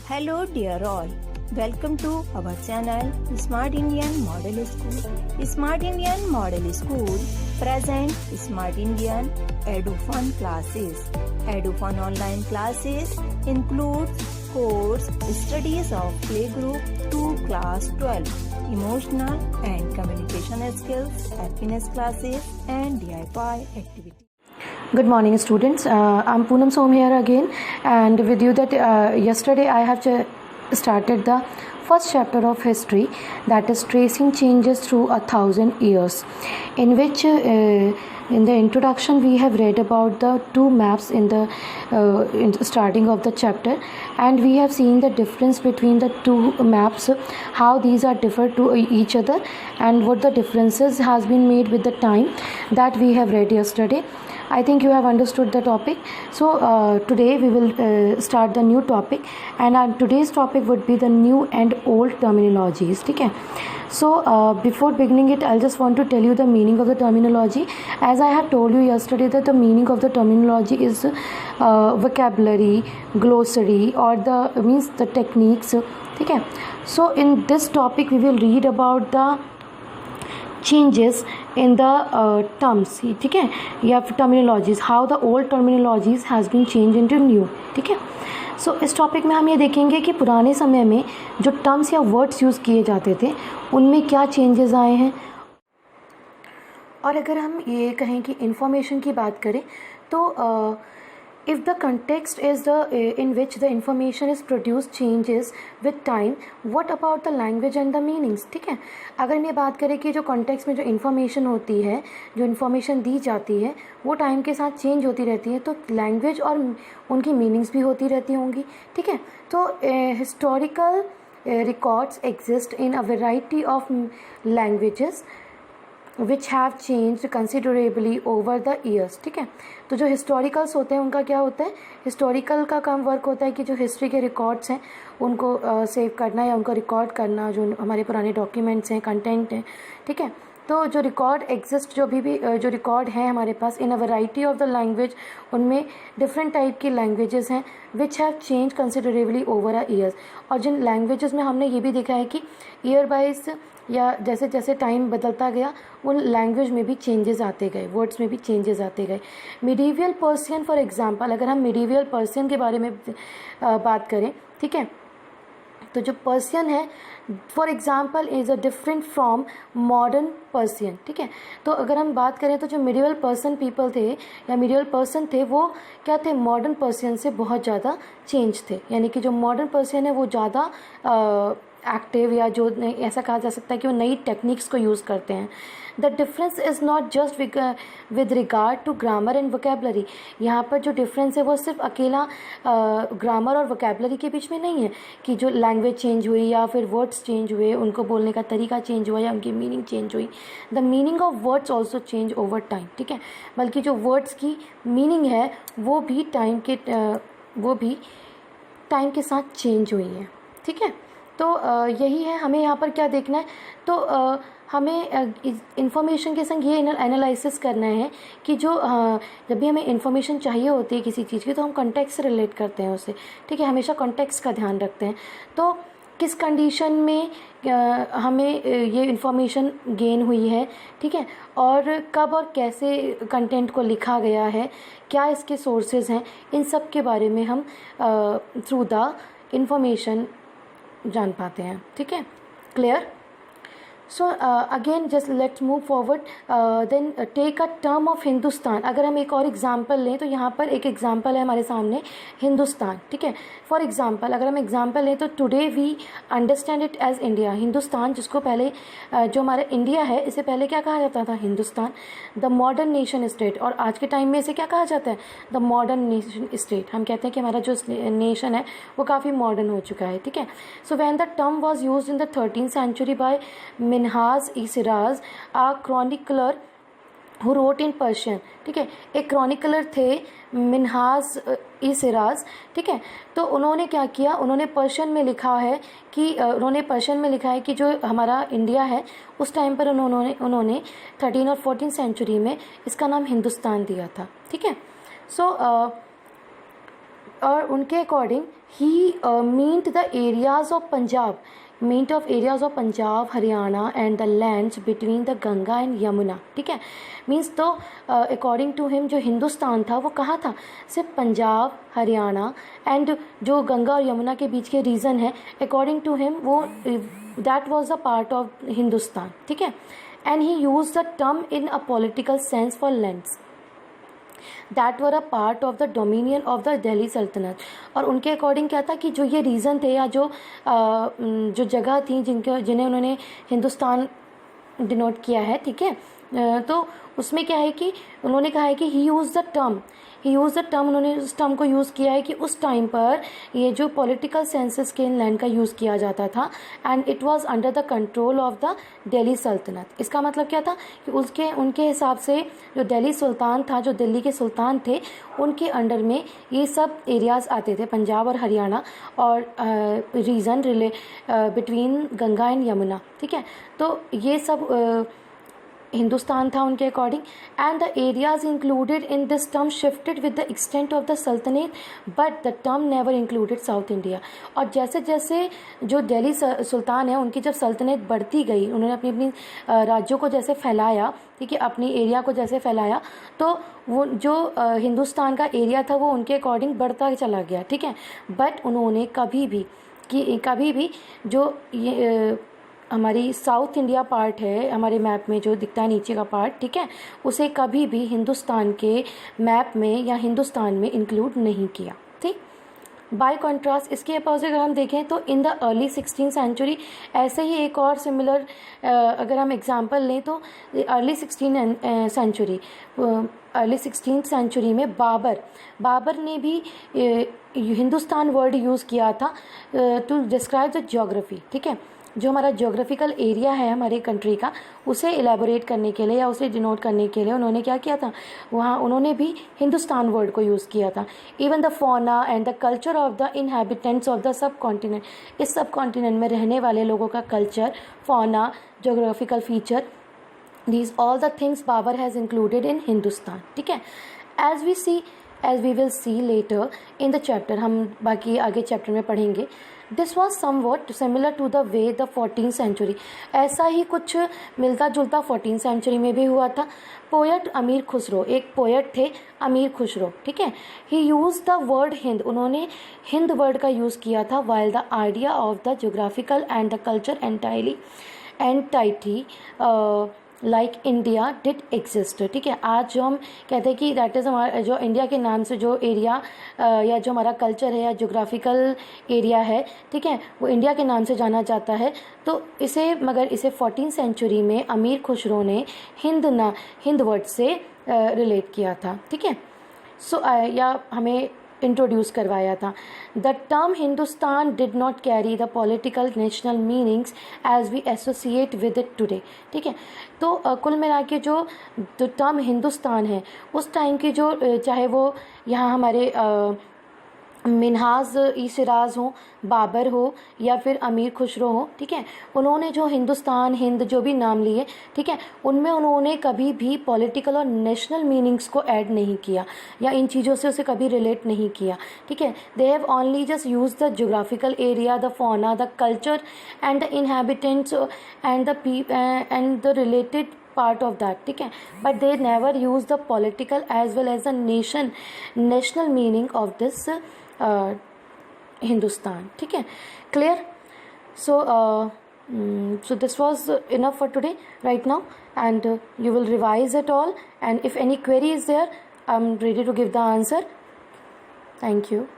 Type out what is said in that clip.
Hello dear all, welcome to our channel Smart Indian Model School. Smart Indian Model School present Smart Indian EduFun classes. EduFun online classes include course studies of playgroup to class 12, emotional and communication skills, happiness classes and DIY activities. Good morning students, I'm Poonam Som here again, and with you that yesterday I have started the first chapter of history, that is tracing changes through 1,000 years, in which in the introduction we have read about the two maps in the starting of the chapter, and we have seen the difference between the two maps, how these are different to each other and what the differences has been made with the time that we have read yesterday. I think you have understood the topic. So today we will start the new topic, and today's topic would be the new and old terminologies. Okay. So before beginning it, I'll just want to tell you the meaning of the terminology. As I have told you yesterday that the meaning of the terminology is vocabulary, glossary, or the techniques. Okay. So in this topic we will read about the changes in the terms, ठीक है, या terminologies, how the old terminologies has been changed into new, ठीक है. सो इस topic में हम ये देखेंगे कि पुराने समय में जो टर्म्स या वर्ड्स यूज़ किए जाते थे उनमें क्या चेंजेस आए हैं. और अगर हम ये कहें कि इंफॉर्मेशन की बात करें तो if the context is in which the information is produced changes with time, what about the language and the meanings. ठीक है, अगर मैं बात करें कि जो context में जो information होती है, जो information दी जाती है, वो time के साथ change होती रहती है, तो language और उनकी meanings भी होती रहती होंगी. ठीक है, तो historical records exist in a variety of languages which have changed considerably over the years. ठीक है, तो जो हिस्टोरिकल्स होते हैं उनका क्या होता है, हिस्टोरिकल का काम वर्क होता है कि जो हिस्ट्री के रिकॉर्ड्स हैं उनको सेव करना या उनको रिकॉर्ड करना, जो हमारे पुराने डॉक्यूमेंट्स हैं, कंटेंट हैं. ठीक है, तो जो रिकॉर्ड एग्जिस्ट, जो भी जो रिकॉर्ड है हमारे पास in a variety of the language, उनमें डिफरेंट टाइप की लैंग्वेजेस हैं which have change considerably over a years. और जिन लैंग्वेजेस में हमने ये भी देखा है कि ईयर वाइज या जैसे जैसे टाइम बदलता गया उन लैंग्वेज में भी चेंजेस आते गए, वर्ड्स में भी चेंजेस आते गए. मिडीवियल पर्सियन फॉर एग्जांपल, अगर हम मिडीवियल पर्सियन के बारे में बात करें, ठीक है, तो जो पर्सियन है for example is a different from modern Persian. ठीक है, तो अगर हम बात करें तो जो मिडिवल पर्सन पीपल थे या मिडिवल पर्सन थे वो क्या थे, मॉडर्न पर्सियन से बहुत ज़्यादा चेंज थे. यानी कि जो मॉडर्न पर्सियन है वो ज़्यादा एक्टिव, या जो ऐसा कहा जा सकता है कि वो नई टेक्निक्स को यूज़ करते हैं. The difference is not just with regard to grammar and vocabulary. यहाँ पर जो डिफरेंस है वो सिर्फ अकेला ग्रामर और वोकेबलरी के बीच में नहीं है कि जो लैंग्वेज चेंज हुई या फिर वर्ड्स चेंज हुए, उनको बोलने का तरीका चेंज हुआ या उनकी मीनिंग चेंज हुई. The meaning of words also change over time. ठीक है, बल्कि जो वर्ड्स की मीनिंग है वो भी टाइम के साथ चेंज हुई है. ठीक है, तो यही है, हमें यहाँ पर क्या देखना है, तो हमें इंफॉर्मेशन के संग ये एनालिसिस करना है कि जो जब भी हमें इंफॉर्मेशन चाहिए होती है किसी चीज़ की तो हम कॉन्टेक्स्ट से रिलेट करते हैं उसे. ठीक है, हमेशा कॉन्टेक्स्ट का ध्यान रखते हैं. तो किस कंडीशन में हमें ये इंफॉर्मेशन गेन हुई है, ठीक है, और कब और कैसे कंटेंट को लिखा गया है, क्या इसके सोर्सेज हैं, इन सब के बारे में हम थ्रू द इंफॉर्मेशन जान पाते हैं. ठीक है, clear. So again just let's move forward. Then take a term of Hindustan. अगर हम एक और एग्जांपल लें तो यहाँ पर एक एग्जांपल है हमारे सामने, हिंदुस्तान. ठीक है, फॉर एग्जांपल अगर हम एग्जांपल लें तो today we understand it as India. Hindustan जिसको पहले जो हमारा इंडिया है इसे पहले क्या कहा जाता था, Hindustan. The modern nation state, और आज के टाइम में इसे क्या कहा जाता है, द मॉडर्न नेशन स्टेट. हम कहते हैं कि हमारा जो नेशन है वो काफ़ी मॉडर्न हो चुका है. ठीक है, so when the term was used in the 13th century by Minhaj-i-Siraj, a chronicler who wrote in Persian. ठीक है, एक क्रॉनिकलर थे मिन्हाज-ई-सिराज. ठीक है, तो उन्होंने क्या किया, उन्होंने पर्शियन में लिखा है कि जो हमारा इंडिया है उस टाइम पर उन्होंने 13 और 14 सेंचुरी में इसका नाम हिंदुस्तान दिया था. ठीक है, सो और उनके according he meant the areas of Punjab, meant of areas of Punjab, Haryana and the lands between the Ganga and Yamuna, ठीक है। मीन्स तो अकॉर्डिंग टू हिम जो हिंदुस्तान था वो कहाँ था, सिर्फ पंजाब, हरियाणा एंड जो गंगा और यमुना के बीच के रीजन है, अकॉर्डिंग टू हिम वो that was the part of Hindustan, ठीक है। And he use the term in a political sense for lands that were a part of the dominion of the Delhi सल्तनत। और उनके अकॉर्डिंग क्या था कि जो ये रीज़न थे या जो जगह थी जिन्हें उन्होंने हिंदुस्तान डिनोट किया है, ठीक है, तो उसमें क्या है कि उन्होंने कहा है कि ही यूज़ द टर्म, उन्होंने उस टर्म को यूज़ किया है कि उस टाइम पर ये जो पॉलिटिकल सेंसस के लैंड का यूज़ किया जाता था and it was under the control of the Delhi सल्तनत। इसका मतलब क्या था कि उनके हिसाब से जो दिल्ली सुल्तान था, जो दिल्ली के सुल्तान थे, उनके अंडर में ये सब एरियाज़ आते थे, पंजाब और हरियाणा और region between Ganga and Yamuna, ठीक है। तो ये सब हिंदुस्तान था उनके according. And the areas included in this term shifted with the extent of the सल्तनत but the term never included south India. और जैसे जैसे जो दिल्ली सुल्तान है उनकी जब सल्तनत बढ़ती गई, उन्होंने अपनी अपनी राज्यों को जैसे फैलाया, ठीक है, अपनी एरिया को जैसे फैलाया, तो वो जो हिंदुस्तान का एरिया था वो उनके अकॉर्डिंग बढ़ता चला गया, ठीक है। बट उन्होंने कभी भी जो ये हमारी साउथ इंडिया पार्ट है हमारे मैप में जो दिखता है नीचे का पार्ट, ठीक है, उसे कभी भी हिंदुस्तान के मैप में या हिंदुस्तान में इंक्लूड नहीं किया, ठीक। बाय कॉन्ट्रास्ट इसके अपोजिट अगर हम देखें तो in the early 16th century ऐसे ही एक और सिमिलर अगर हम एग्जांपल लें तो अर्ली 16th सेंचुरी में बाबर ने भी हिंदुस्तान वर्ड यूज़ किया था टू डिस्क्राइब द ज्योग्राफी, ठीक है, जो हमारा ज्योग्राफिकल एरिया है हमारे कंट्री का, उसे इलेबोरेट करने के लिए या उसे डिनोट करने के लिए उन्होंने क्या किया था, वहाँ उन्होंने भी हिंदुस्तान वर्ड को यूज़ किया था। Even the fauna and the culture of the inhabitants of the sub continent, इस सब कॉन्टिनेंट में रहने वाले लोगों का culture, fauna, geographical feature, these all the things Babur has included in Hindustan, ठीक है। as we will see later in the chapter, हम बाकी आगे चैप्टर में पढ़ेंगे। This was somewhat similar to the way the 14th century, ऐसा ही कुछ मिलता जुलता 14th सेंचुरी में भी हुआ था। पोएट अमीर खुसरो, एक पोएट थे अमीर खुसरो, ठीक है, ही यूज द वर्ड हिंद, उन्होंने हिंद वर्ड का यूज़ किया था, while the idea of the geographical and the culture entity like India did exist, ठीक है। आज जो हम कहते हैं कि दैट इज़ हमारा जो इंडिया के नाम से जो एरिया या जो हमारा कल्चर है या जोग्राफिकल एरिया है, ठीक है, वो इंडिया के नाम से जाना जाता है। तो इसे 14th सेंचुरी में अमीर खुसरो ने हिंद वर्ड से रिलेट किया था, ठीक है। सो या हमें इंट्रोड्यूस करवाया था। The term Hindustan did not carry the political national meanings as we associate with it today, ठीक है। तो कुल मिला के जो टर्म हिंदुस्तान है उस टाइम की जो चाहे वो यहाँ हमारे मिन्हाज ई सिराज हो, बाबर हो या फिर अमीर खुसरो हो, ठीक है, उन्होंने जो हिंदुस्तान हिंद जो भी नाम लिए, ठीक है, उनमें उन्होंने कभी भी पॉलिटिकल और नेशनल मीनिंग्स को ऐड नहीं किया या इन चीज़ों से उसे कभी रिलेट नहीं किया, ठीक है। They have only just use the geographical area, the fauna, the culture and the inhabitants and the related part of that, ठीक है, but they never use the political as well as the national meaning of this Hindustan, ठीक है, clear? So this was enough for today right now, and you will revise it all, and if any query is there, I'm ready to give the answer. Thank you.